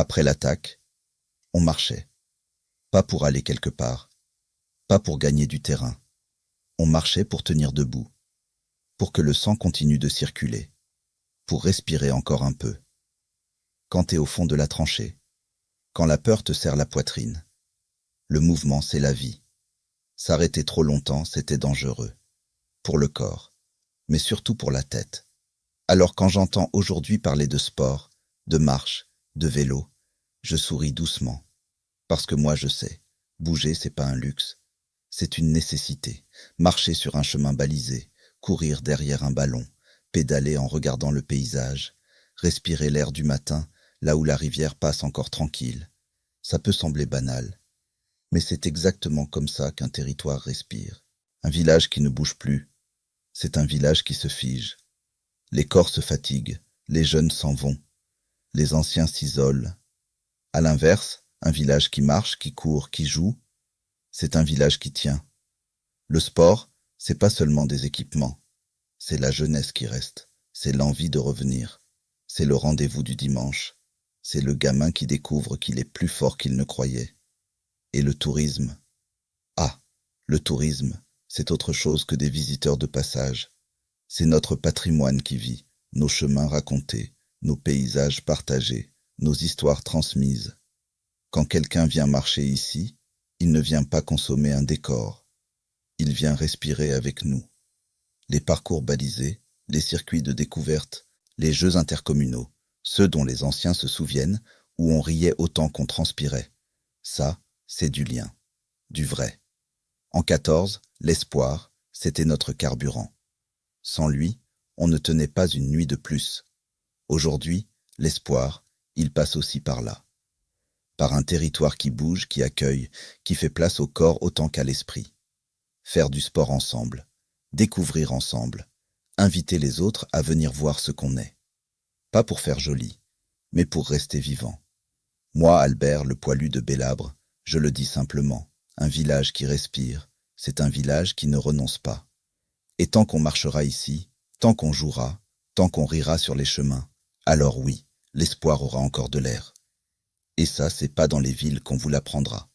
Après l'attaque, on marchait. Pas pour aller quelque part, pas pour gagner du terrain. On marchait pour tenir debout, pour que le sang continue de circuler, pour respirer encore un peu. Quand t'es au fond de la tranchée, quand la peur te serre la poitrine, le mouvement, c'est la vie. S'arrêter trop longtemps, c'était dangereux. Pour le corps, mais surtout pour la tête. Alors quand j'entends aujourd'hui parler de sport, de marche, de vélo, je souris doucement. Parce que moi je sais, bouger c'est pas un luxe, c'est une nécessité. Marcher sur un chemin balisé, courir derrière un ballon, pédaler en regardant le paysage, respirer l'air du matin, là où la rivière passe encore tranquille. Ça peut sembler banal, mais c'est exactement comme ça qu'un territoire respire. Un village qui ne bouge plus, c'est un village qui se fige. Les corps se fatiguent, les jeunes s'en vont, les anciens s'isolent. À l'inverse, un village qui marche, qui court, qui joue, c'est un village qui tient. Le sport, c'est pas seulement des équipements, c'est la jeunesse qui reste, c'est l'envie de revenir, c'est le rendez-vous du dimanche, c'est le gamin qui découvre qu'il est plus fort qu'il ne croyait. Et le tourisme? Ah, le tourisme, c'est autre chose que des visiteurs de passage. C'est notre patrimoine qui vit, nos chemins racontés, nos paysages partagés, nos histoires transmises. Quand quelqu'un vient marcher ici, il ne vient pas consommer un décor. Il vient respirer avec nous. Les parcours balisés, les circuits de découverte, les jeux intercommunaux, ceux dont les anciens se souviennent, où on riait autant qu'on transpirait. Ça, c'est du lien, du vrai. En 14, l'espoir, c'était notre carburant. Sans lui, on ne tenait pas une nuit de plus. Aujourd'hui, l'espoir, il passe aussi par là. Par un territoire qui bouge, qui accueille, qui fait place au corps autant qu'à l'esprit. Faire du sport ensemble, découvrir ensemble, inviter les autres à venir voir ce qu'on est. Pas pour faire joli, mais pour rester vivant. Moi, Albert, le poilu de Bélabre, je le dis simplement, un village qui respire, c'est un village qui ne renonce pas. Et tant qu'on marchera ici, tant qu'on jouera, tant qu'on rira sur les chemins, alors oui, l'espoir aura encore de l'air. Et ça, c'est pas dans les villes qu'on vous l'apprendra.